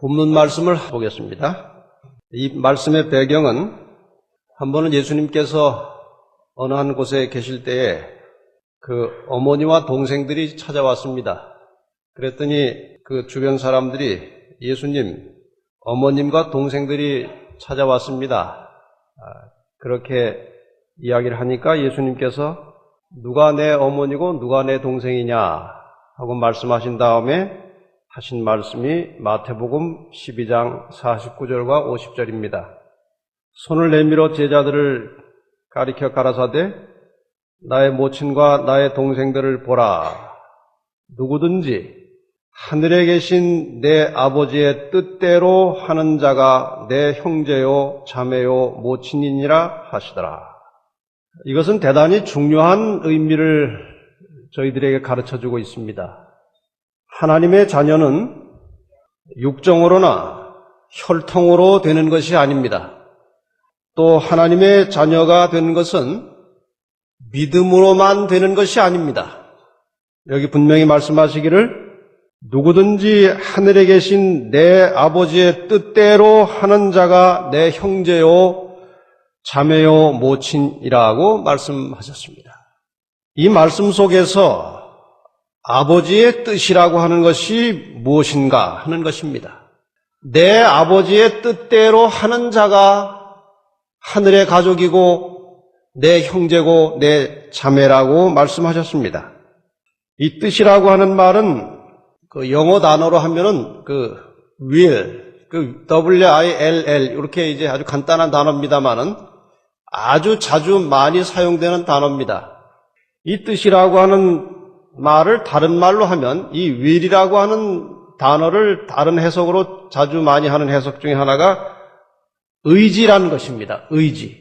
본문 말씀을 보겠습니다. 이 말씀의 배경은 한 번은 예수님께서 어느 한 곳에 계실 때에 그 어머니와 동생들이 찾아왔습니다. 그랬더니 그 주변 사람들이 예수님, 어머님과 동생들이 찾아왔습니다. 그렇게 이야기를 하니까 예수님께서 누가 내 어머니고 누가 내 동생이냐 하고 말씀하신 다음에 하신 말씀이 마태복음 12장 49절과 50절입니다. 손을 내밀어 제자들을 가리켜 가라사대 나의 모친과 나의 동생들을 보라. 누구든지 하늘에 계신 내 아버지의 뜻대로 하는 자가 내 형제요 자매요 모친이니라 하시더라. 이것은 대단히 중요한 의미를 저희들에게 가르쳐주고 있습니다. 하나님의 자녀는 육정으로나 혈통으로 되는 것이 아닙니다. 또 하나님의 자녀가 되는 것은 믿음으로만 되는 것이 아닙니다. 여기 분명히 말씀하시기를 누구든지 하늘에 계신 내 아버지의 뜻대로 하는 자가 내 형제요 자매요 모친이라고 말씀하셨습니다. 이 말씀 속에서 아버지의 뜻이라고 하는 것이 무엇인가 하는 것입니다. 내 아버지의 뜻대로 하는 자가 하늘의 가족이고 내 형제고 내 자매라고 말씀하셨습니다. 이 뜻이라고 하는 말은 그 영어 단어로 하면은 will, W-I-L-L 이렇게 이제 아주 간단한 단어입니다만은 아주 자주 많이 사용되는 단어입니다. 이 뜻이라고 하는 말을 다른 말로 하면 이 will이라고 하는 단어를 다른 해석으로 자주 많이 하는 해석 중에 하나가 의지라는 것입니다. 의지.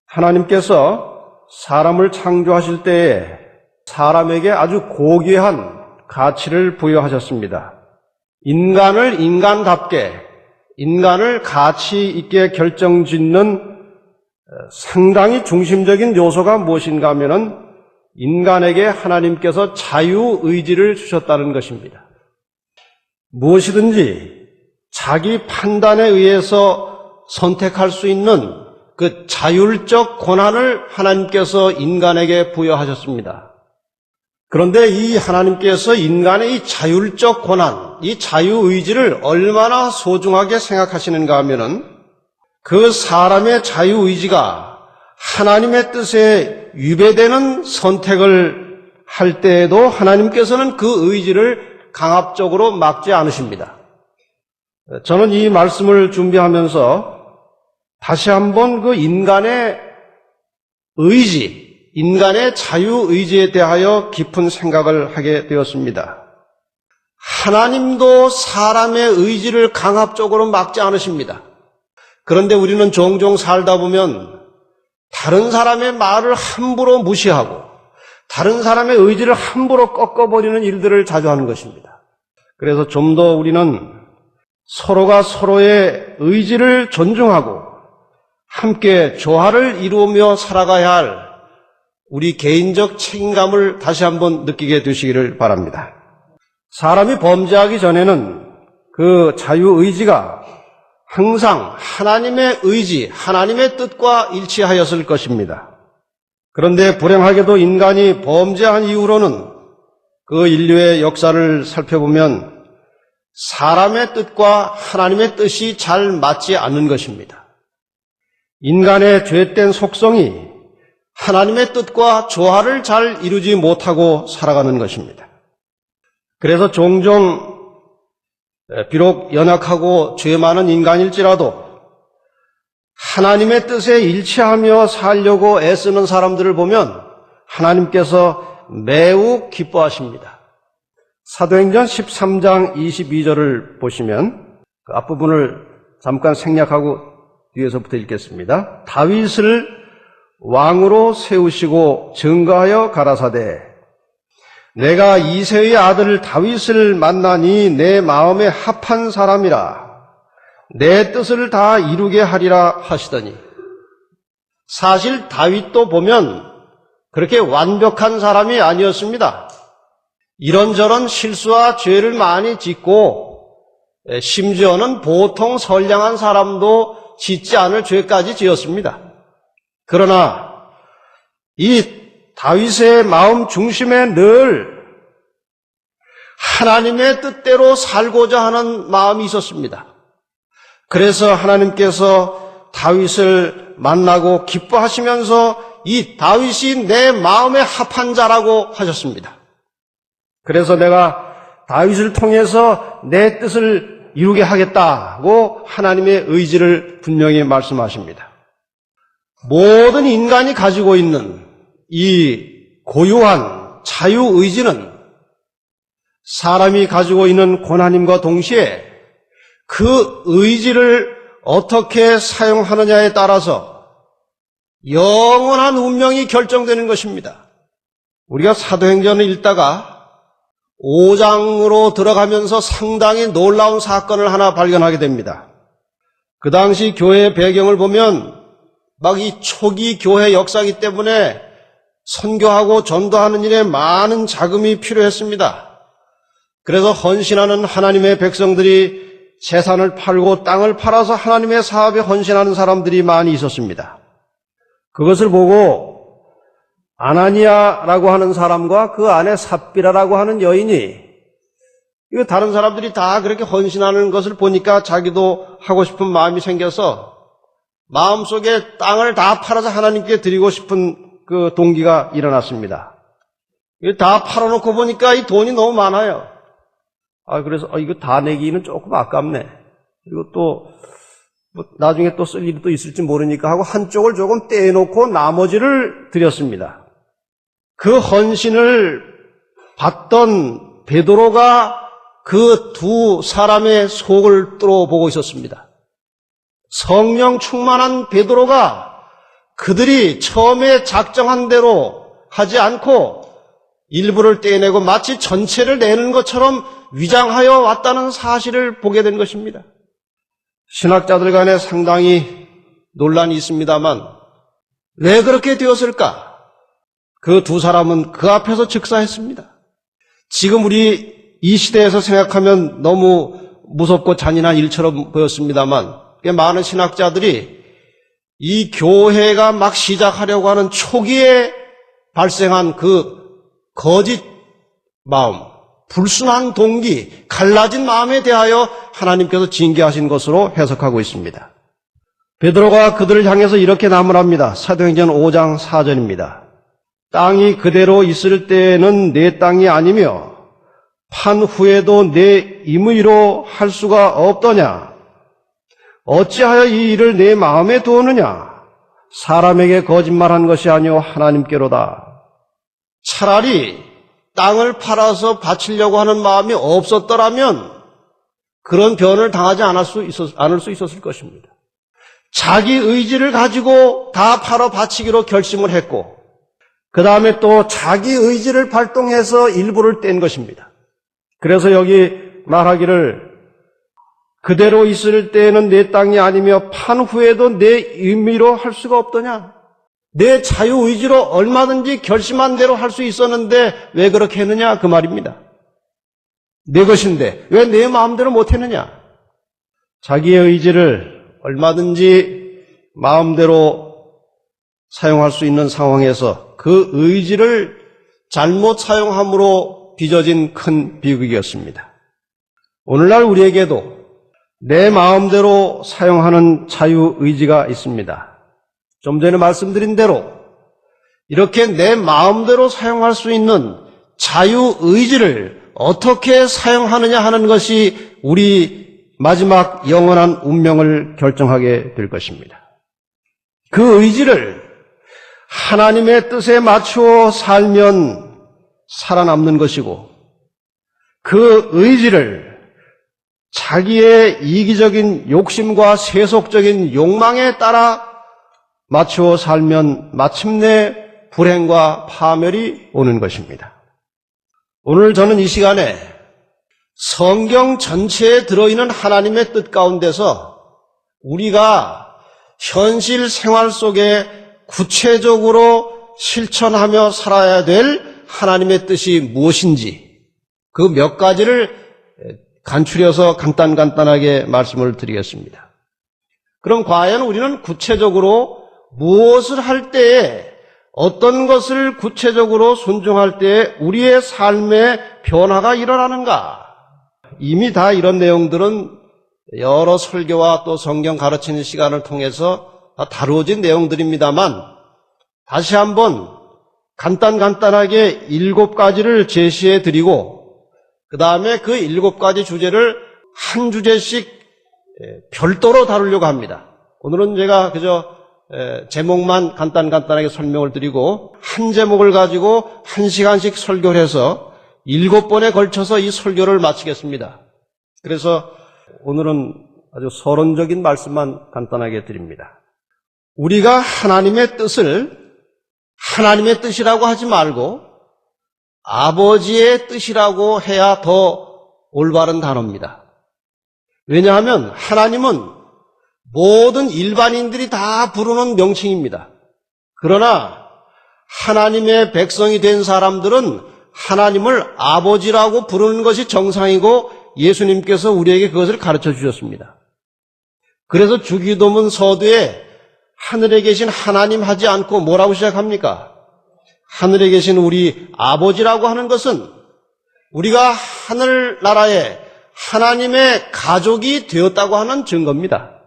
하나님께서 사람을 창조하실 때에 사람에게 아주 고귀한 가치를 부여하셨습니다. 인간을 인간답게, 인간을 가치 있게 결정짓는 상당히 중심적인 요소가 무엇인가 하면은 인간에게 하나님께서 자유의지를 주셨다는 것입니다. 무엇이든지 자기 판단에 의해서 선택할 수 있는 그 자율적 권한을 하나님께서 인간에게 부여하셨습니다. 그런데 이 하나님께서 인간의 이 자율적 권한, 이 자유의지를 얼마나 소중하게 생각하시는가 하면은 그 사람의 자유의지가 하나님의 뜻에 위배되는 선택을 할 때에도 하나님께서는 그 의지를 강압적으로 막지 않으십니다. 저는 이 말씀을 준비하면서 다시 한번 그 인간의 의지, 인간의 자유의지에 대하여 깊은 생각을 하게 되었습니다. 하나님도 사람의 의지를 강압적으로 막지 않으십니다. 그런데 우리는 종종 살다 보면 다른 사람의 말을 함부로 무시하고 다른 사람의 의지를 함부로 꺾어버리는 일들을 자주 하는 것입니다. 그래서 좀 더 우리는 서로가 서로의 의지를 존중하고 함께 조화를 이루며 살아가야 할 우리 개인적 책임감을 다시 한번 느끼게 되시기를 바랍니다. 사람이 범죄하기 전에는 그 자유의지가 항상 하나님의 의지, 하나님의 뜻과 일치하였을 것입니다. 그런데 불행하게도 인간이 범죄한 이후로는 그 인류의 역사를 살펴보면 사람의 뜻과 하나님의 뜻이 잘 맞지 않는 것입니다. 인간의 죄된 속성이 하나님의 뜻과 조화를 잘 이루지 못하고 살아가는 것입니다. 그래서 종종 비록 연약하고 죄 많은 인간일지라도 하나님의 뜻에 일치하며 살려고 애쓰는 사람들을 보면 하나님께서 매우 기뻐하십니다. 사도행전 13장 22절을 보시면 그 앞부분을 잠깐 생략하고 뒤에서부터 읽겠습니다. 다윗을 왕으로 세우시고 증거하여 가라사대 내가 이새의 아들 다윗을 만나니 내 마음에 합한 사람이라 내 뜻을 다 이루게 하리라 하시더니 사실 다윗도 보면 그렇게 완벽한 사람이 아니었습니다. 이런저런 실수와 죄를 많이 짓고 심지어는 보통 선량한 사람도 짓지 않을 죄까지 지었습니다. 그러나 이 다윗의 마음 중심에 늘 하나님의 뜻대로 살고자 하는 마음이 있었습니다. 그래서 하나님께서 다윗을 만나고 기뻐하시면서 이 다윗이 내 마음에 합한 자라고 하셨습니다. 그래서 내가 다윗을 통해서 내 뜻을 이루게 하겠다고 하나님의 의지를 분명히 말씀하십니다. 모든 인간이 가지고 있는 이 고유한 자유의지는 사람이 가지고 있는 고난임과 동시에 그 의지를 어떻게 사용하느냐에 따라서 영원한 운명이 결정되는 것입니다. 우리가 사도행전을 읽다가 5장으로 들어가면서 상당히 놀라운 사건을 하나 발견하게 됩니다. 그 당시 교회의 배경을 보면 막 이 초기 교회 역사이기 때문에 선교하고 전도하는 일에 많은 자금이 필요했습니다. 그래서 헌신하는 하나님의 백성들이 재산을 팔고 땅을 팔아서 하나님의 사업에 헌신하는 사람들이 많이 있었습니다. 그것을 보고 아나니아라고 하는 사람과 그 아내 삽비라라고 하는 여인이 이거 다른 사람들이 다 그렇게 헌신하는 것을 보니까 자기도 하고 싶은 마음이 생겨서 마음속에 땅을 다 팔아서 하나님께 드리고 싶은 그 동기가 일어났습니다. 이거 다 팔아놓고 보니까 이 돈이 너무 많아요. 그래서 이거 다 내기는 조금 아깝네. 그리고 또 나중에 또 쓸 일이 또 있을지 모르니까 하고 한쪽을 조금 떼놓고 나머지를 드렸습니다. 그 헌신을 받던 베드로가 그 두 사람의 속을 뚫어보고 있었습니다. 성령 충만한 베드로가 그들이 처음에 작정한 대로 하지 않고 일부를 떼내고 마치 전체를 내는 것처럼 위장하여 왔다는 사실을 보게 된 것입니다. 신학자들 간에 상당히 논란이 있습니다만 왜 그렇게 되었을까? 그 두 사람은 그 앞에서 즉사했습니다. 지금 우리 이 시대에서 생각하면 너무 무섭고 잔인한 일처럼 보였습니다만 많은 신학자들이 이 교회가 막 시작하려고 하는 초기에 발생한 그 거짓 마음, 불순한 동기, 갈라진 마음에 대하여 하나님께서 징계하신 것으로 해석하고 있습니다. 베드로가 그들을 향해서 이렇게 나무랍니다. 사도행전 5장 4절입니다. 땅이 그대로 있을 때에는 내 땅이 아니며 판 후에도 내 임의로 할 수가 없더냐? 어찌하여 이 일을 내 마음에 두었느냐? 사람에게 거짓말한 것이 아니오 하나님께로다. 차라리 땅을 팔아서 바치려고 하는 마음이 없었더라면 그런 변을 당하지 않을 수 있었을 것입니다. 자기 의지를 가지고 다 팔아 바치기로 결심을 했고 그 다음에 또 자기 의지를 발동해서 일부를 뗀 것입니다. 그래서 여기 말하기를 그대로 있을 때에는 내 땅이 아니며 판 후에도 내 임의로 할 수가 없더냐? 내 자유의지로 얼마든지 결심한 대로 할 수 있었는데 왜 그렇게 했느냐? 그 말입니다. 내 것인데 왜 내 마음대로 못했느냐? 자기의 의지를 얼마든지 마음대로 사용할 수 있는 상황에서 그 의지를 잘못 사용함으로 빚어진 큰 비극이었습니다. 오늘날 우리에게도 내 마음대로 사용하는 자유의지가 있습니다. 좀 전에 말씀드린 대로 이렇게 내 마음대로 사용할 수 있는 자유의지를 어떻게 사용하느냐 하는 것이 우리 마지막 영원한 운명을 결정하게 될 것입니다. 그 의지를 하나님의 뜻에 맞추어 살면 살아남는 것이고 그 의지를 자기의 이기적인 욕심과 세속적인 욕망에 따라 맞추어 살면 마침내 불행과 파멸이 오는 것입니다. 오늘 저는 이 시간에 성경 전체에 들어있는 하나님의 뜻 가운데서 우리가 현실 생활 속에 구체적으로 실천하며 살아야 될 하나님의 뜻이 무엇인지 그 몇 가지를 간추려서 간단하게 말씀을 드리겠습니다. 그럼 과연 우리는 구체적으로 무엇을 할 때에 어떤 것을 구체적으로 순종할 때에 우리의 삶의 변화가 일어나는가? 이미 다 이런 내용들은 여러 설교와 또 성경 가르치는 시간을 통해서 다 다루어진 내용들입니다만 다시 한번 간단하게 7가지를 제시해 드리고 그 다음에 그 7가지 주제를 한 주제씩 별도로 다루려고 합니다. 오늘은 제가 그저 제목만 간단하게 설명을 드리고 한 제목을 가지고 1시간씩 설교를 해서 7번에 걸쳐서 이 설교를 마치겠습니다. 그래서 오늘은 아주 서론적인 말씀만 간단하게 드립니다. 우리가 하나님의 뜻을 하나님의 뜻이라고 하지 말고 아버지의 뜻이라고 해야 더 올바른 단어입니다. 왜냐하면 하나님은 모든 일반인들이 다 부르는 명칭입니다. 그러나 하나님의 백성이 된 사람들은 하나님을 아버지라고 부르는 것이 정상이고 예수님께서 우리에게 그것을 가르쳐 주셨습니다. 그래서 주기도문 서두에 하늘에 계신 하나님 하지 않고 뭐라고 시작합니까? 하늘에 계신 우리 아버지라고 하는 것은 우리가 하늘나라에 하나님의 가족이 되었다고 하는 증거입니다.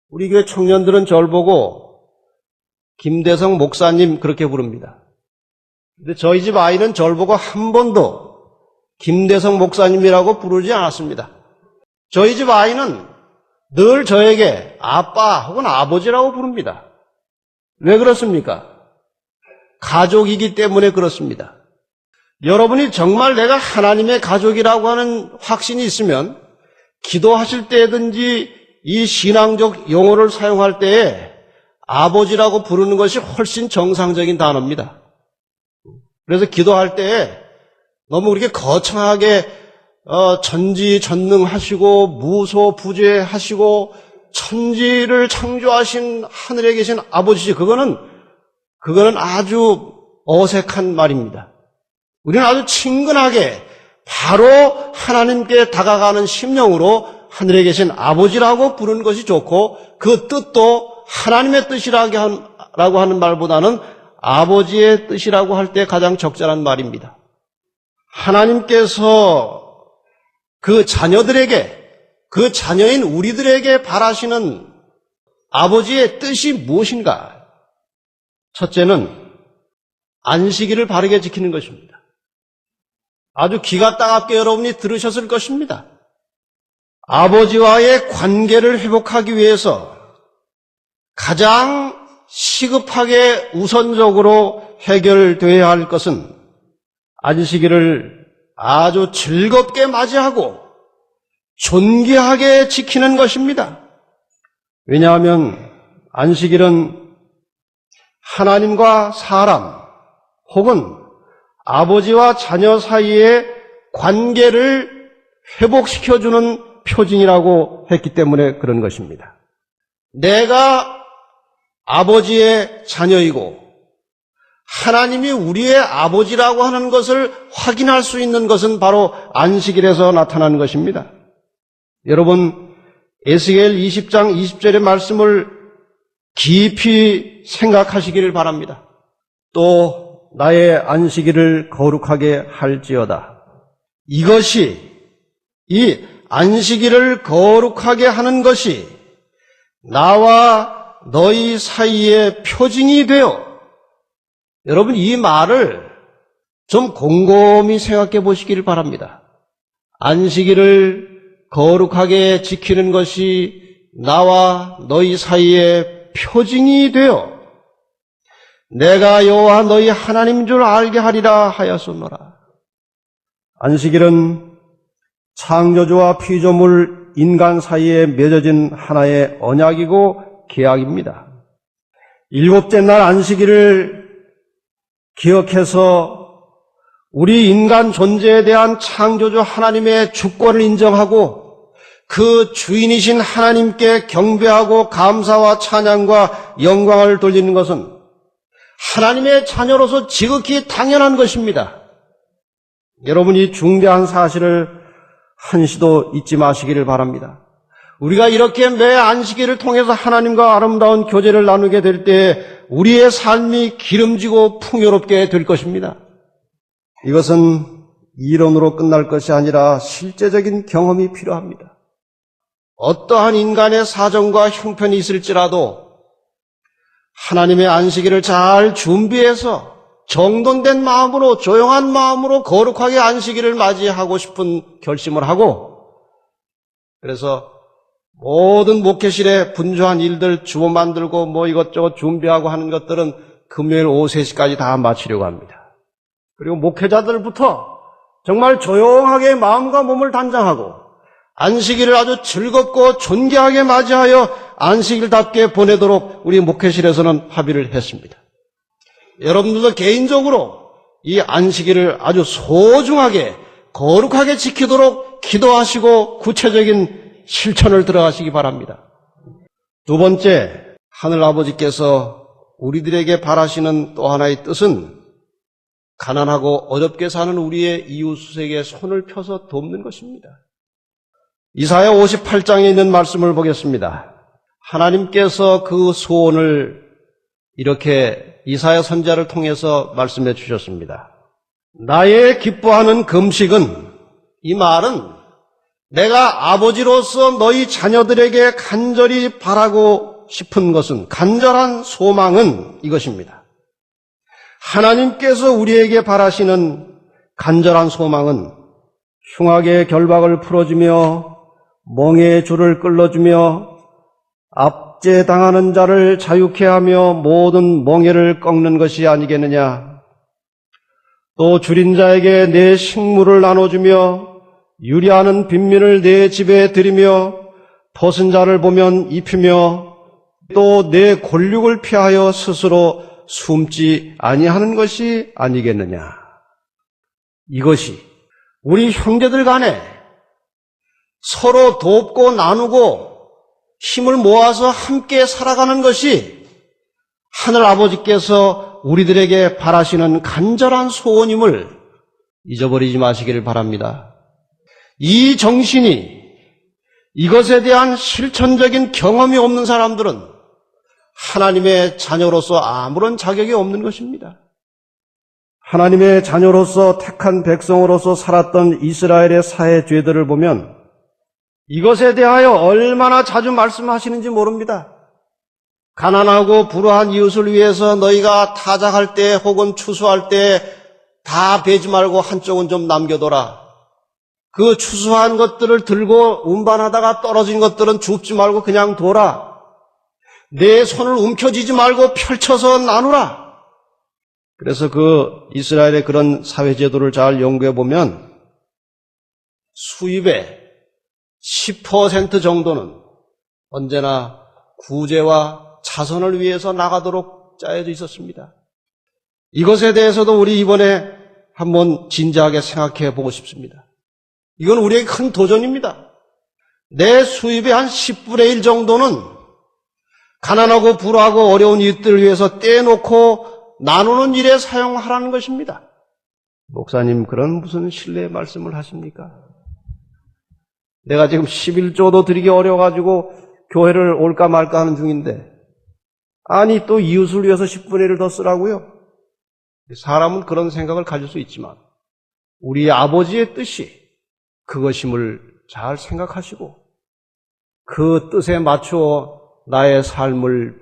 우리 교회 청년들은 저를 보고 김대성 목사님 그렇게 부릅니다. 근데 저희 집 아이는 저를 보고 한 번도 김대성 목사님이라고 부르지 않았습니다. 저희 집 아이는 늘 저에게 아빠 혹은 아버지라고 부릅니다. 왜 그렇습니까? 가족이기 때문에 그렇습니다. 여러분이 정말 내가 하나님의 가족이라고 하는 확신이 있으면 기도하실 때든지 이 신앙적 용어를 사용할 때에 아버지라고 부르는 것이 훨씬 정상적인 단어입니다. 그래서 기도할 때에 너무 그렇게 거창하게 전지전능하시고 무소부재하시고 천지를 창조하신 하늘에 계신 아버지, 그거는 아주 어색한 말입니다. 우리는 아주 친근하게 바로 하나님께 다가가는 심령으로 하늘에 계신 아버지라고 부르는 것이 좋고 그 뜻도 하나님의 뜻이라고 하는 말보다는 아버지의 뜻이라고 할 때 가장 적절한 말입니다. 하나님께서 그 자녀들에게, 그 자녀인 우리들에게 바라시는 아버지의 뜻이 무엇인가? 첫째는 안식일을 바르게 지키는 것입니다. 아주 기가 따갑게 여러분이 들으셨을 것입니다. 아버지와의 관계를 회복하기 위해서 가장 시급하게 우선적으로 해결되어야 할 것은 안식일을 아주 즐겁게 맞이하고 존귀하게 지키는 것입니다. 왜냐하면 안식일은 하나님과 사람 혹은 아버지와 자녀 사이의 관계를 회복시켜주는 표징이라고 했기 때문에 그런 것입니다. 내가 아버지의 자녀이고 하나님이 우리의 아버지라고 하는 것을 확인할 수 있는 것은 바로 안식일에서 나타나는 것입니다. 여러분, 에스겔 20장 20절의 말씀을 깊이 생각하시기를 바랍니다. 또 나의 안식일을 거룩하게 할지어다. 이것이, 이 안식일을 거룩하게 하는 것이 나와 너희 사이의 표징이 되어, 여러분 이 말을 좀 곰곰이 생각해 보시기를 바랍니다. 안식일을 거룩하게 지키는 것이 나와 너희 사이의 표징이 되어 내가 여호와 너희 하나님인 줄 알게 하리라 하였소노라. 안식일은 창조주와 피조물 인간 사이에 맺어진 하나의 언약이고 계약입니다. 7째 날 안식일을 기억해서 우리 인간 존재에 대한 창조주 하나님의 주권을 인정하고 그 주인이신 하나님께 경배하고 감사와 찬양과 영광을 돌리는 것은 하나님의 자녀로서 지극히 당연한 것입니다. 여러분이 중대한 사실을 한시도 잊지 마시기를 바랍니다. 우리가 이렇게 매 안식일을 통해서 하나님과 아름다운 교제를 나누게 될 때 우리의 삶이 기름지고 풍요롭게 될 것입니다. 이것은 이론으로 끝날 것이 아니라 실제적인 경험이 필요합니다. 어떠한 인간의 사정과 형편이 있을지라도 하나님의 안식일을 잘 준비해서 정돈된 마음으로, 조용한 마음으로 거룩하게 안식일을 맞이하고 싶은 결심을 하고, 그래서 모든 목회실에 분주한 일들, 주보 만들고 뭐 이것저것 준비하고 하는 것들은 금요일 오후 3시까지 다 마치려고 합니다. 그리고 목회자들부터 정말 조용하게 마음과 몸을 단장하고 안식일을 아주 즐겁고 존귀하게 맞이하여 안식일답게 보내도록 우리 목회실에서는 합의를 했습니다. 여러분들도 개인적으로 이 안식일을 아주 소중하게 거룩하게 지키도록 기도하시고 구체적인 실천을 들어가시기 바랍니다. 두 번째, 하늘아버지께서 우리들에게 바라시는 또 하나의 뜻은 가난하고 어렵게 사는 우리의 이웃에게 손을 펴서 돕는 것입니다. 이사야 58장에 있는 말씀을 보겠습니다. 하나님께서 그 소원을 이렇게 이사야 선지자를 통해서 말씀해 주셨습니다. 나의 기뻐하는 금식은, 이 말은 내가 아버지로서 너희 자녀들에게 간절히 바라고 싶은 것은, 간절한 소망은 이것입니다. 하나님께서 우리에게 바라시는 간절한 소망은 흉악의 결박을 풀어주며 멍에의 줄을 끌어주며 압제당하는 자를 자유케 하며 모든 멍에를 꺾는 것이 아니겠느냐. 또 줄인 자에게 내 식물을 나눠주며 유리하는 빈민을 내 집에 들이며 벗은 자를 보면 입히며 또 내 권력을 피하여 스스로 숨지 아니하는 것이 아니겠느냐. 이것이 우리 형제들 간에 서로 돕고 나누고 힘을 모아서 함께 살아가는 것이 하늘 아버지께서 우리들에게 바라시는 간절한 소원임을 잊어버리지 마시기를 바랍니다. 이 정신이, 이것에 대한 실천적인 경험이 없는 사람들은 하나님의 자녀로서 아무런 자격이 없는 것입니다. 하나님의 자녀로서 택한 백성으로서 살았던 이스라엘의 사해 죄들을 보면 이것에 대하여 얼마나 자주 말씀하시는지 모릅니다. 가난하고 불우한 이웃을 위해서 너희가 타작할 때 혹은 추수할 때 다 베지 말고 한쪽은 좀 남겨둬라. 그 추수한 것들을 들고 운반하다가 떨어진 것들은 줍지 말고 그냥 둬라. 내 손을 움켜쥐지 말고 펼쳐서 나누라. 그래서 그 이스라엘의 그런 사회제도를 잘 연구해 보면 수입의 10% 정도는 언제나 구제와 자선을 위해서 나가도록 짜여져 있었습니다. 이것에 대해서도 우리 이번에 한번 진지하게 생각해 보고 싶습니다. 이건 우리에게 큰 도전입니다. 내 수입의 한 10분의 1 정도는 가난하고 불우하고 어려운 이웃들을 위해서 떼놓고 나누는 일에 사용하라는 것입니다. 목사님, 그런 무슨 신뢰의 말씀을 하십니까? 내가 지금 11조도 드리기 어려워가지고 교회를 올까 말까 하는 중인데, 아니 또 이웃을 위해서 10분의 1을 더 쓰라고요? 사람은 그런 생각을 가질 수 있지만 우리 아버지의 뜻이 그것임을 잘 생각하시고 그 뜻에 맞추어 나의 삶을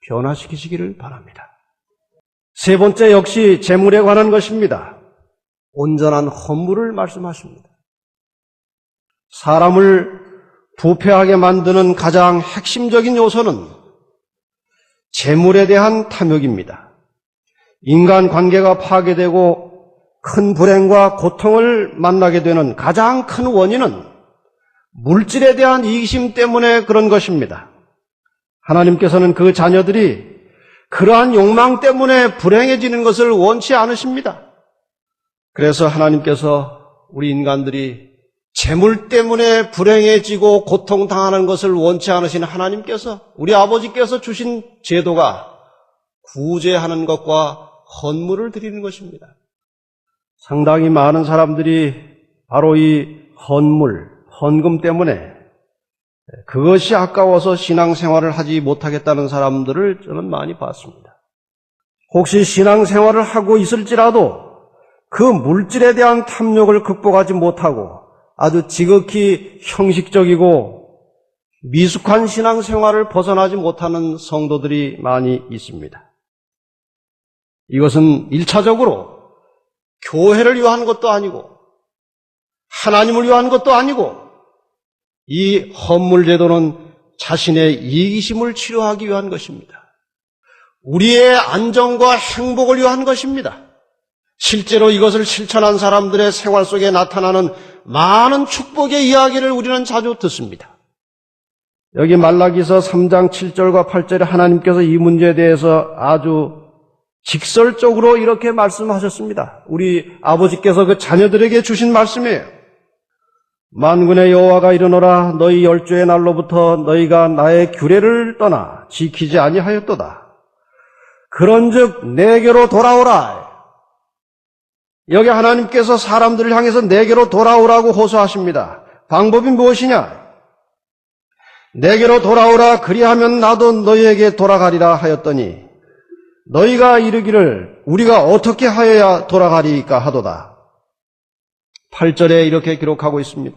변화시키시기를 바랍니다. 세 번째, 역시 재물에 관한 것입니다. 온전한 헌물을 말씀하십니다. 사람을 부패하게 만드는 가장 핵심적인 요소는 재물에 대한 탐욕입니다. 인간 관계가 파괴되고 큰 불행과 고통을 만나게 되는 가장 큰 원인은 물질에 대한 이기심 때문에 그런 것입니다. 하나님께서는 그 자녀들이 그러한 욕망 때문에 불행해지는 것을 원치 않으십니다. 그래서 하나님께서 우리 인간들이 재물 때문에 불행해지고 고통당하는 것을 원치 않으신 하나님께서, 우리 아버지께서 주신 제도가 구제하는 것과 헌물을 드리는 것입니다. 상당히 많은 사람들이 바로 이 헌물, 헌금 때문에 그것이 아까워서 신앙생활을 하지 못하겠다는 사람들을 저는 많이 봤습니다. 혹시 신앙생활을 하고 있을지라도 그 물질에 대한 탐욕을 극복하지 못하고 아주 지극히 형식적이고 미숙한 신앙생활을 벗어나지 못하는 성도들이 많이 있습니다. 이것은 1차적으로 교회를 위한 것도 아니고 하나님을 위한 것도 아니고 이 헌물제도는 자신의 이기심을 치료하기 위한 것입니다. 우리의 안정과 행복을 위한 것입니다. 실제로 이것을 실천한 사람들의 생활 속에 나타나는 많은 축복의 이야기를 우리는 자주 듣습니다. 여기 말라기서 3장 7절과 8절에 하나님께서 이 문제에 대해서 아주 직설적으로 이렇게 말씀하셨습니다. 우리 아버지께서 그 자녀들에게 주신 말씀이에요. 만군의 여호와가 이르노라 너희 열조의 날로부터 너희가 나의 규례를 떠나 지키지 아니하였도다. 그런즉 내게로 돌아오라. 여기 하나님께서 사람들을 향해서 내게로 돌아오라고 호소하십니다. 방법이 무엇이냐? 내게로 돌아오라 그리하면 나도 너희에게 돌아가리라 하였더니 너희가 이르기를 우리가 어떻게 하여야 돌아가리까 하도다. 8절에 이렇게 기록하고 있습니다.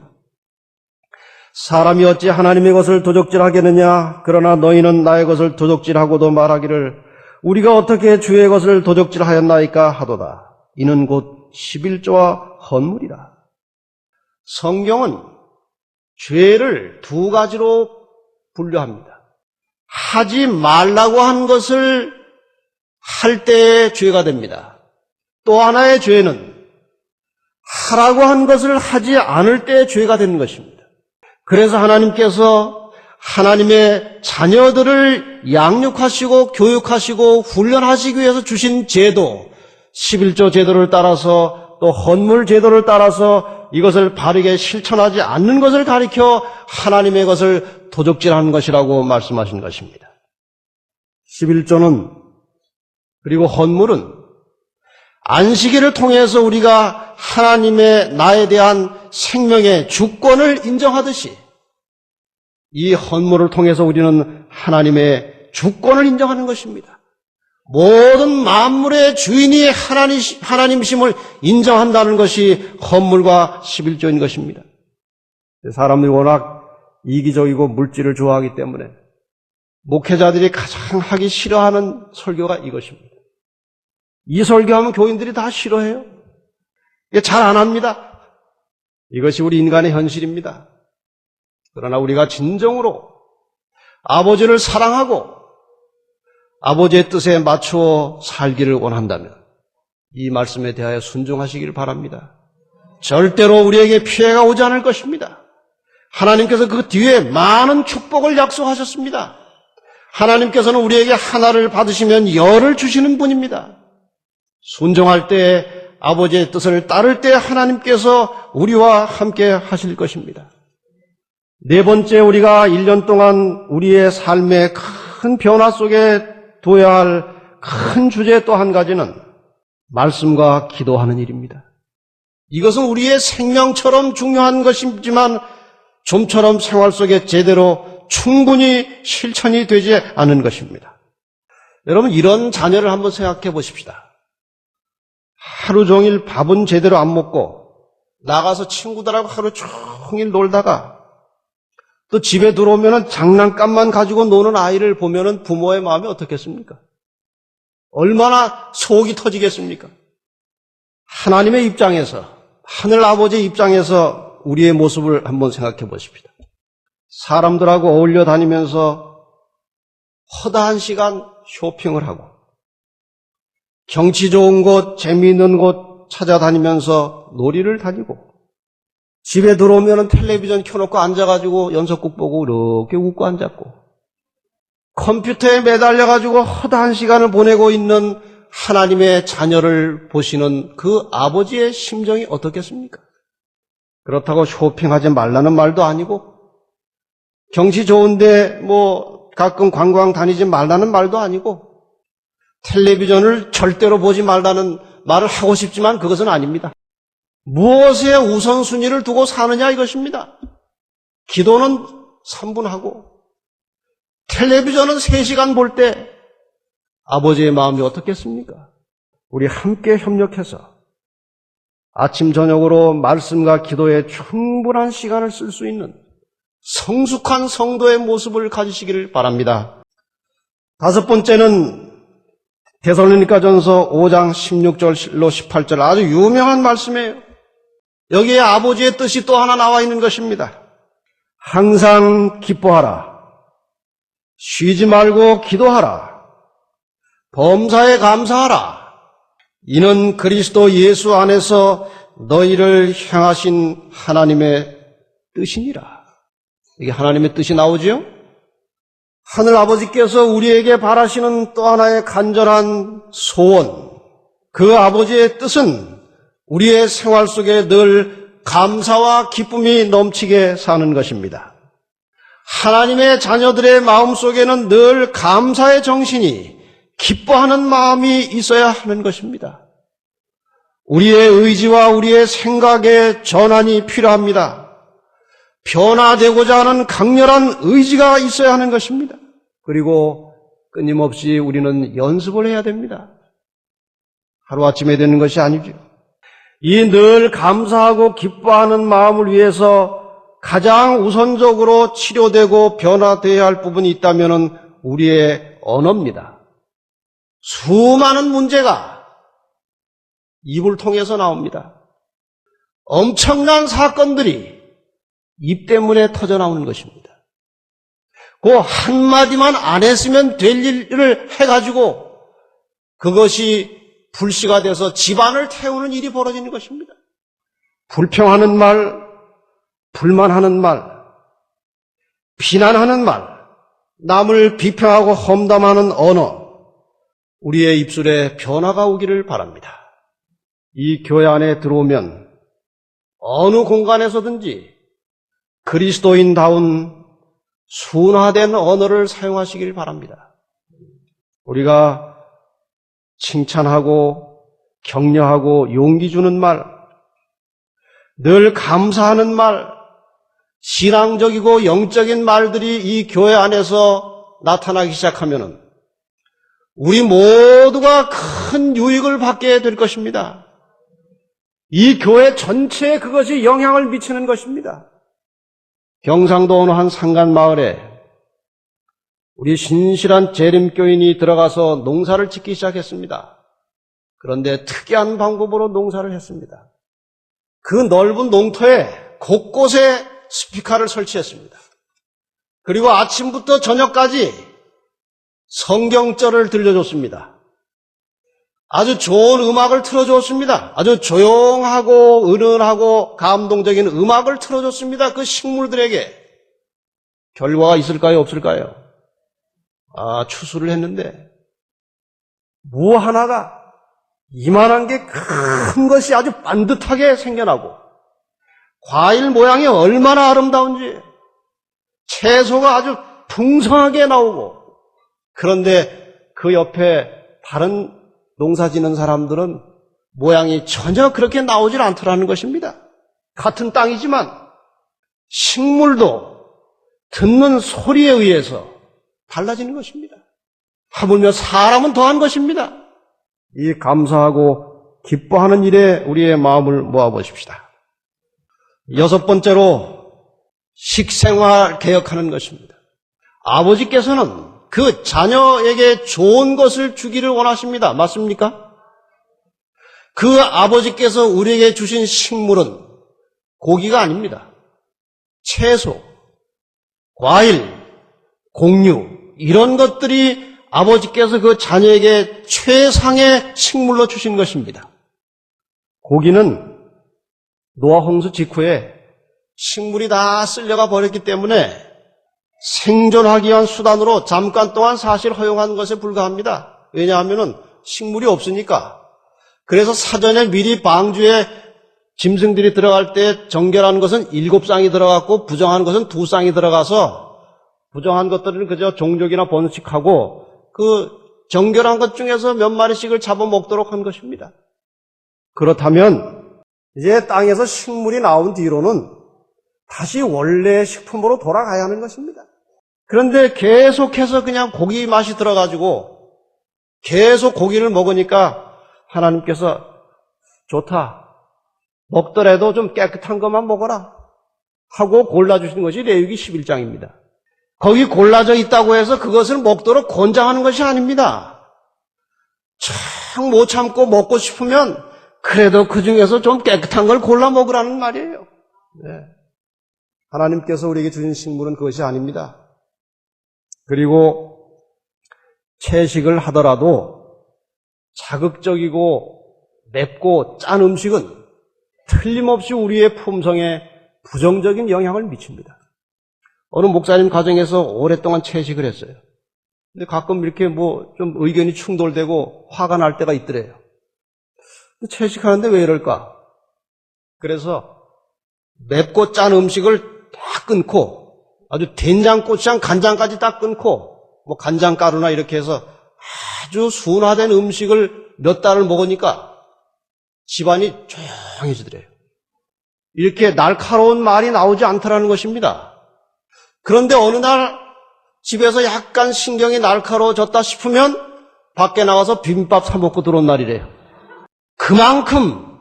사람이 어찌 하나님의 것을 도적질하겠느냐? 그러나 너희는 나의 것을 도적질하고도 말하기를 우리가 어떻게 주의 것을 도적질하였나이까 하도다. 이는 곧 11조와 헌물이라. 성경은 죄를 두 가지로 분류합니다. 하지 말라고 한 것을 할 때의 죄가 됩니다. 또 하나의 죄는 하라고 한 것을 하지 않을 때의 죄가 되는 것입니다. 그래서 하나님께서 하나님의 자녀들을 양육하시고 교육하시고 훈련하시기 위해서 주신 제도, 11조 제도를 따라서 또 헌물 제도를 따라서 이것을 바르게 실천하지 않는 것을 가리켜 하나님의 것을 도적질하는 것이라고 말씀하신 것입니다. 11조는 그리고 헌물은 안식일을 통해서 우리가 하나님의 나에 대한 생명의 주권을 인정하듯이 이 헌물을 통해서 우리는 하나님의 주권을 인정하는 것입니다. 모든 만물의 주인이 하나님이심을 인정한다는 것이 헌물과 11조인 것입니다. 사람들이 워낙 이기적이고 물질을 좋아하기 때문에 목회자들이 가장 하기 싫어하는 설교가 이것입니다. 이 설교하면 교인들이 다 싫어해요. 잘 안 합니다. 이것이 우리 인간의 현실입니다. 그러나 우리가 진정으로 아버지를 사랑하고 아버지의 뜻에 맞추어 살기를 원한다면 이 말씀에 대하여 순종하시기를 바랍니다. 절대로 우리에게 피해가 오지 않을 것입니다. 하나님께서 그 뒤에 많은 축복을 약속하셨습니다. 하나님께서는 우리에게 하나를 받으시면 열을 주시는 분입니다. 순종할 때 아버지의 뜻을 따를 때 하나님께서 우리와 함께 하실 것입니다. 네 번째, 우리가 1년 동안 우리의 삶의 큰 변화 속에 둬야 할 큰 주제 또 한 가지는 말씀과 기도하는 일입니다. 이것은 우리의 생명처럼 중요한 것이지만 좀처럼 생활 속에 제대로 충분히 실천이 되지 않은 것입니다. 여러분, 이런 자녀를 한번 생각해 보십시다. 하루 종일 밥은 제대로 안 먹고 나가서 친구들하고 하루 종일 놀다가 또 집에 들어오면 장난감만 가지고 노는 아이를 보면 부모의 마음이 어떻겠습니까? 얼마나 속이 터지겠습니까? 하나님의 입장에서, 하늘 아버지의 입장에서 우리의 모습을 한번 생각해 보십시다. 사람들하고 어울려 다니면서 허다한 시간 쇼핑을 하고 경치 좋은 곳, 재미있는 곳 찾아다니면서 놀이를 다니고 집에 들어오면 텔레비전 켜놓고 앉아가지고 연속극 보고 이렇게 웃고 앉았고 컴퓨터에 매달려가지고 허다한 시간을 보내고 있는 하나님의 자녀를 보시는 그 아버지의 심정이 어떻겠습니까? 그렇다고 쇼핑하지 말라는 말도 아니고 경치 좋은데 가끔 관광 다니지 말라는 말도 아니고 텔레비전을 절대로 보지 말라는 말을 하고 싶지만 그것은 아닙니다. 무엇에 우선순위를 두고 사느냐 이것입니다. 기도는 3분 하고 텔레비전은 3시간 볼 때 아버지의 마음이 어떻겠습니까? 우리 함께 협력해서 아침 저녁으로 말씀과 기도에 충분한 시간을 쓸 수 있는 성숙한 성도의 모습을 가지시기를 바랍니다. 5번째는 데살로니가전서 5장 16절로 18절 아주 유명한 말씀이에요. 여기에 아버지의 뜻이 또 하나 나와 있는 것입니다. 항상 기뻐하라. 쉬지 말고 기도하라. 범사에 감사하라. 이는 그리스도 예수 안에서 너희를 향하신 하나님의 뜻이니라. 이게 하나님의 뜻이 나오지요? 하늘 아버지께서 우리에게 바라시는 또 하나의 간절한 소원, 그 아버지의 뜻은 우리의 생활 속에 늘 감사와 기쁨이 넘치게 사는 것입니다. 하나님의 자녀들의 마음 속에는 늘 감사의 정신이, 기뻐하는 마음이 있어야 하는 것입니다. 우리의 의지와 우리의 생각의 전환이 필요합니다. 변화되고자 하는 강렬한 의지가 있어야 하는 것입니다. 그리고 끊임없이 우리는 연습을 해야 됩니다. 하루아침에 되는 것이 아니죠. 이 늘 감사하고 기뻐하는 마음을 위해서 가장 우선적으로 치료되고 변화되어야 할 부분이 있다면 우리의 언어입니다. 수많은 문제가 입을 통해서 나옵니다. 엄청난 사건들이 입 때문에 터져 나오는 것입니다. 그 한마디만 안 했으면 될 일을 해가지고 그것이 불씨가 돼서 집안을 태우는 일이 벌어지는 것입니다. 불평하는 말, 불만하는 말, 비난하는 말, 남을 비평하고 험담하는 언어, 우리의 입술에 변화가 오기를 바랍니다. 이 교회 안에 들어오면 어느 공간에서든지 그리스도인다운 순화된 언어를 사용하시길 바랍니다. 우리가 칭찬하고 격려하고 용기 주는 말, 늘 감사하는 말, 신앙적이고 영적인 말들이 이 교회 안에서 나타나기 시작하면 우리 모두가 큰 유익을 받게 될 것입니다. 이 교회 전체에 그것이 영향을 미치는 것입니다. 경상도 어느 한 산간 마을에 우리 신실한 재림교인이 들어가서 농사를 짓기 시작했습니다. 그런데 특이한 방법으로 농사를 했습니다. 그 넓은 농토에 곳곳에 스피커를 설치했습니다. 그리고 아침부터 저녁까지 성경절을 들려줬습니다. 아주 좋은 음악을 틀어줬습니다. 아주 조용하고 은은하고 감동적인 음악을 틀어줬습니다. 그 식물들에게. 결과가 있을까요? 없을까요? 추수를 했는데 무 하나가 이만한 게 큰 것이 아주 반듯하게 생겨나고 과일 모양이 얼마나 아름다운지 채소가 아주 풍성하게 나오고 그런데 그 옆에 다른 농사 짓는 사람들은 모양이 전혀 그렇게 나오질 않더라는 것입니다. 같은 땅이지만 식물도 듣는 소리에 의해서 달라지는 것입니다. 하물며 사람은 더한 것입니다. 이 감사하고 기뻐하는 일에 우리의 마음을 모아보십시다. 6번째로 식생활 개혁하는 것입니다. 아버지께서는 그 자녀에게 좋은 것을 주기를 원하십니다. 맞습니까? 그 아버지께서 우리에게 주신 식물은 고기가 아닙니다. 채소, 과일, 곡류 이런 것들이 아버지께서 그 자녀에게 최상의 식물로 주신 것입니다. 고기는 노아 홍수 직후에 식물이 다 쓸려가 버렸기 때문에 생존하기 위한 수단으로 잠깐 동안 사실 허용한 것에 불과합니다. 왜냐하면 식물이 없으니까. 그래서 사전에 미리 방주에 짐승들이 들어갈 때 정결한 것은 7쌍이 들어갔고 부정한 것은 2쌍이 들어가서 부정한 것들은 그저 종족이나 번식하고 그 정결한 것 중에서 몇 마리씩을 잡아먹도록 한 것입니다. 그렇다면 이제 땅에서 식물이 나온 뒤로는 다시 원래의 식품으로 돌아가야 하는 것입니다. 그런데 계속해서 그냥 고기 맛이 들어가지고 계속 고기를 먹으니까 하나님께서 좋다. 먹더라도 좀 깨끗한 것만 먹어라. 하고 골라주신 것이 레위기 11장입니다. 거기 골라져 있다고 해서 그것을 먹도록 권장하는 것이 아닙니다. 참 못 참고 먹고 싶으면 그래도 그 중에서 좀 깨끗한 걸 골라 먹으라는 말이에요. 네. 하나님께서 우리에게 주신 식물은 그것이 아닙니다. 그리고 채식을 하더라도 자극적이고 맵고 짠 음식은 틀림없이 우리의 품성에 부정적인 영향을 미칩니다. 어느 목사님 가정에서 오랫동안 채식을 했어요. 근데 가끔 이렇게 좀 의견이 충돌되고 화가 날 때가 있더래요. 채식하는데 왜 이럴까? 그래서 맵고 짠 음식을 다 끊고 아주 된장, 고추장, 간장까지 다 끊고 간장가루나 이렇게 해서 아주 순화된 음식을 몇 달을 먹으니까 집안이 조용해지더래요. 이렇게 날카로운 말이 나오지 않더라는 것입니다. 그런데 어느 날 집에서 약간 신경이 날카로워졌다 싶으면 밖에 나가서 비빔밥 사 먹고 들어온 날이래요. 그만큼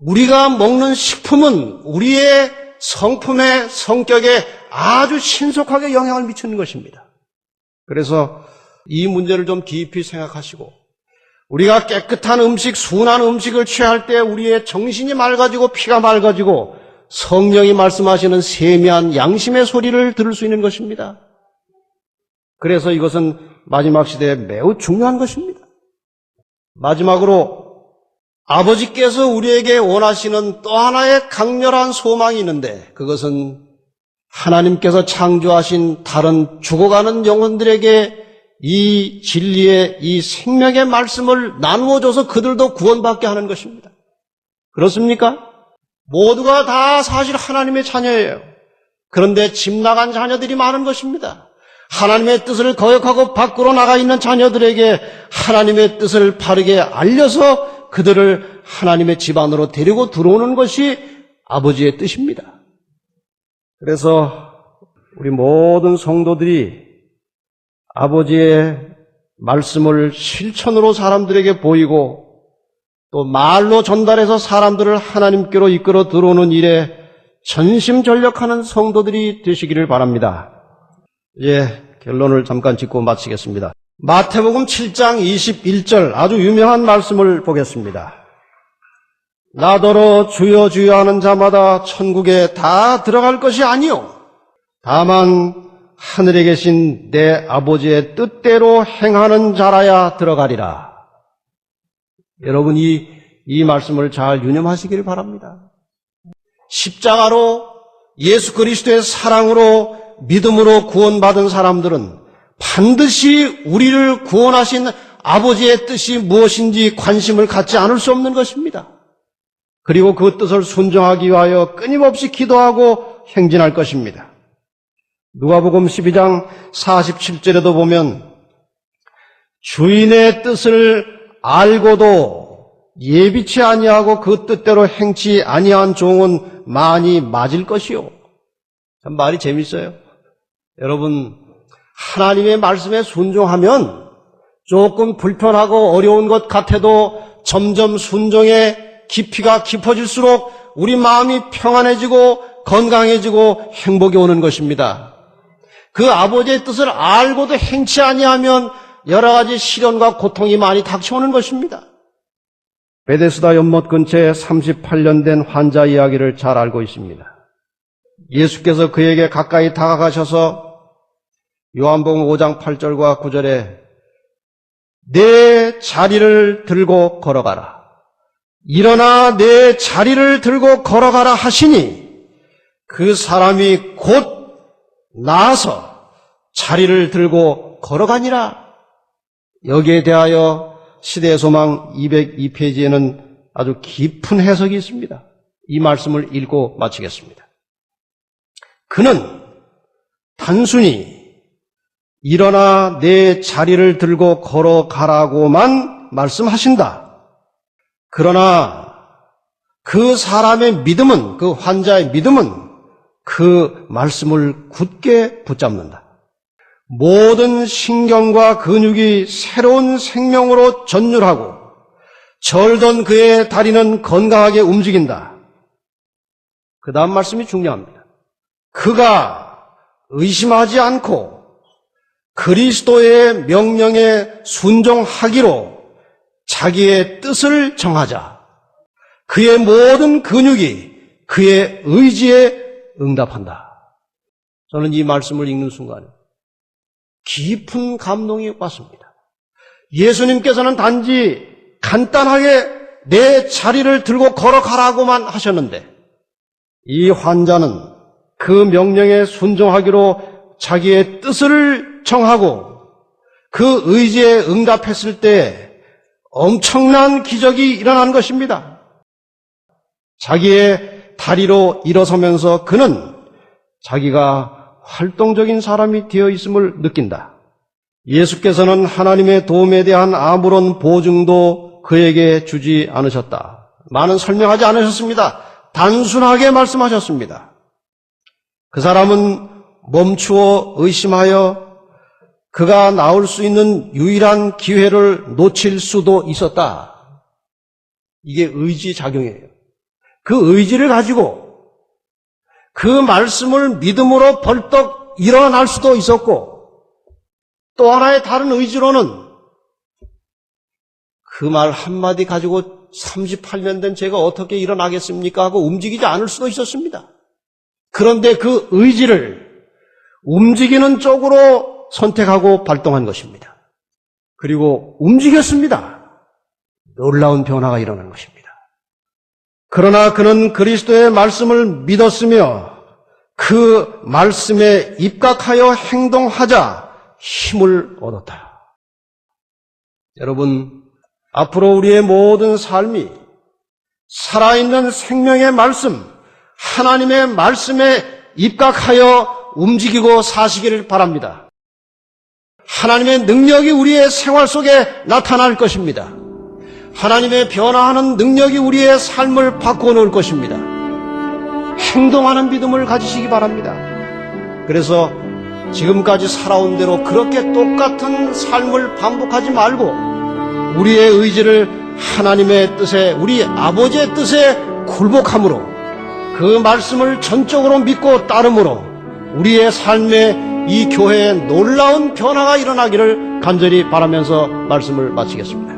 우리가 먹는 식품은 우리의 성품의 성격에 아주 신속하게 영향을 미치는 것입니다. 그래서 이 문제를 좀 깊이 생각하시고 우리가 깨끗한 음식, 순한 음식을 취할 때 우리의 정신이 맑아지고 피가 맑아지고 성령이 말씀하시는 세미한 양심의 소리를 들을 수 있는 것입니다. 그래서 이것은 마지막 시대에 매우 중요한 것입니다. 마지막으로 아버지께서 우리에게 원하시는 또 하나의 강렬한 소망이 있는데 그것은 하나님께서 창조하신 다른 죽어가는 영혼들에게 이 진리의 이 생명의 말씀을 나누어줘서 그들도 구원받게 하는 것입니다. 그렇습니까? 모두가 다 사실 하나님의 자녀예요. 그런데 집 나간 자녀들이 많은 것입니다. 하나님의 뜻을 거역하고 밖으로 나가 있는 자녀들에게 하나님의 뜻을 바르게 알려서 그들을 하나님의 집 안으로 데리고 들어오는 것이 아버지의 뜻입니다. 그래서 우리 모든 성도들이 아버지의 말씀을 실천으로 사람들에게 보이고 또 말로 전달해서 사람들을 하나님께로 이끌어 들어오는 일에 전심전력하는 성도들이 되시기를 바랍니다. 결론을 잠깐 짚고 마치겠습니다. 마태복음 7장 21절 아주 유명한 말씀을 보겠습니다. 나더러 주여 주여 하는 자마다 천국에 다 들어갈 것이 아니요 다만 하늘에 계신 내 아버지의 뜻대로 행하는 자라야 들어가리라. 여러분 이 말씀을 잘 유념하시기를 바랍니다. 십자가로 예수 그리스도의 사랑으로 믿음으로 구원받은 사람들은 반드시 우리를 구원하신 아버지의 뜻이 무엇인지 관심을 갖지 않을 수 없는 것입니다. 그리고 그 뜻을 순종하기 위하여 끊임없이 기도하고 행진할 것입니다. 누가복음 12장 47절에도 보면 주인의 뜻을 알고도 예비치 아니하고 그 뜻대로 행치 아니한 종은 많이 맞을 것이요. 참 말이 재밌어요. 여러분 하나님의 말씀에 순종하면 조금 불편하고 어려운 것 같아도 점점 순종의 깊이가 깊어질수록 우리 마음이 평안해지고 건강해지고 행복이 오는 것입니다. 그 아버지의 뜻을 알고도 행치 아니하면 여러 가지 시련과 고통이 많이 닥쳐오는 것입니다. 베데스다 연못 근처에 38년 된 환자 이야기를 잘 알고 있습니다. 예수께서 그에게 가까이 다가가셔서 요한복음 5장 8절과 9절에 내 자리를 들고 걸어가라. 일어나 내 자리를 들고 걸어가라 하시니 그 사람이 곧 나아서 자리를 들고 걸어가니라. 여기에 대하여 시대의 소망 202페이지에는 아주 깊은 해석이 있습니다. 이 말씀을 읽고 마치겠습니다. 그는 단순히 일어나 내 자리를 들고 걸어가라고만 말씀하신다. 그러나 그 사람의 믿음은, 그 환자의 믿음은 그 말씀을 굳게 붙잡는다. 모든 신경과 근육이 새로운 생명으로 전율하고 절던 그의 다리는 건강하게 움직인다. 그 다음 말씀이 중요합니다. 그가 의심하지 않고 그리스도의 명령에 순종하기로 자기의 뜻을 정하자. 그의 모든 근육이 그의 의지에 응답한다. 저는 이 말씀을 읽는 순간에 깊은 감동이 왔습니다. 예수님께서는 단지 간단하게 내 자리를 들고 걸어가라고만 하셨는데 이 환자는 그 명령에 순종하기로 자기의 뜻을 정하고 그 의지에 응답했을 때 엄청난 기적이 일어난 것입니다. 자기의 다리로 일어서면서 그는 자기가 활동적인 사람이 되어 있음을 느낀다. 예수께서는 하나님의 도움에 대한 아무런 보증도 그에게 주지 않으셨다. 많은 설명하지 않으셨습니다. 단순하게 말씀하셨습니다. 그 사람은 멈추어 의심하여 그가 나올 수 있는 유일한 기회를 놓칠 수도 있었다. 이게 의지작용이에요. 그 의지를 가지고 그 말씀을 믿음으로 벌떡 일어날 수도 있었고 또 하나의 다른 의지로는 그 말 한마디 가지고 38년 된 제가 어떻게 일어나겠습니까 하고 움직이지 않을 수도 있었습니다. 그런데 그 의지를 움직이는 쪽으로 선택하고 발동한 것입니다. 그리고 움직였습니다. 놀라운 변화가 일어난 것입니다. 그러나 그는 그리스도의 말씀을 믿었으며 그 말씀에 입각하여 행동하자 힘을 얻었다. 여러분, 앞으로 우리의 모든 삶이 살아있는 생명의 말씀, 하나님의 말씀에 입각하여 움직이고 사시기를 바랍니다. 하나님의 능력이 우리의 생활 속에 나타날 것입니다. 하나님의 변화하는 능력이 우리의 삶을 바꿔놓을 것입니다. 행동하는 믿음을 가지시기 바랍니다. 그래서 지금까지 살아온 대로 그렇게 똑같은 삶을 반복하지 말고 우리의 의지를 하나님의 뜻에, 우리 아버지의 뜻에 굴복함으로 그 말씀을 전적으로 믿고 따름으로 우리의 삶에 이 교회에 놀라운 변화가 일어나기를 간절히 바라면서 말씀을 마치겠습니다.